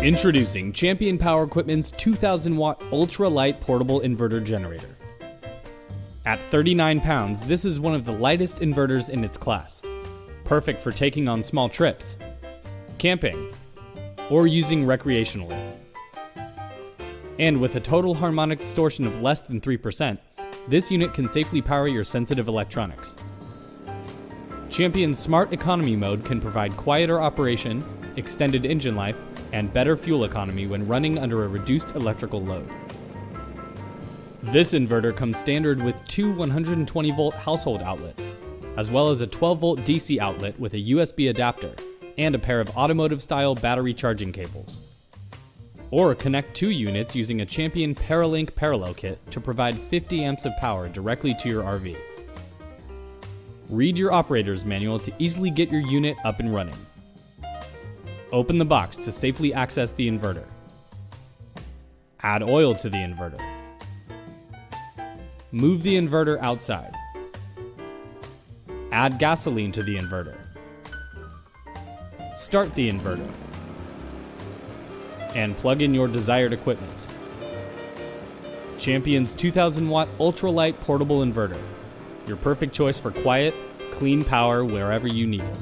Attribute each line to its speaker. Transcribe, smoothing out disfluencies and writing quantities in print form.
Speaker 1: Introducing Champion Power Equipment's 2000-watt ultra-light portable inverter generator. At 39 pounds, this is one of the lightest inverters in its class. Perfect for taking on small trips, camping, or using recreationally. And with a total harmonic distortion of less than 3%, this unit can safely power your sensitive electronics. Champion's Smart Economy mode can provide quieter operation, extended engine life, and better fuel economy when running under a reduced electrical load. This inverter comes standard with two 120-volt household outlets, as well as a 12-volt DC outlet with a USB adapter and a pair of automotive-style battery charging cables. Or connect two units using a Champion Paralink parallel kit to provide 50 amps of power directly to your RV. Read your operator's manual to easily get your unit up and running. Open the box to safely access the inverter. Add oil to the inverter. Move the inverter outside. Add gasoline to the inverter. Start the inverter. And plug in your desired equipment. Champion's 2000-watt ultralight portable inverter. Your perfect choice for quiet, clean power wherever you need it.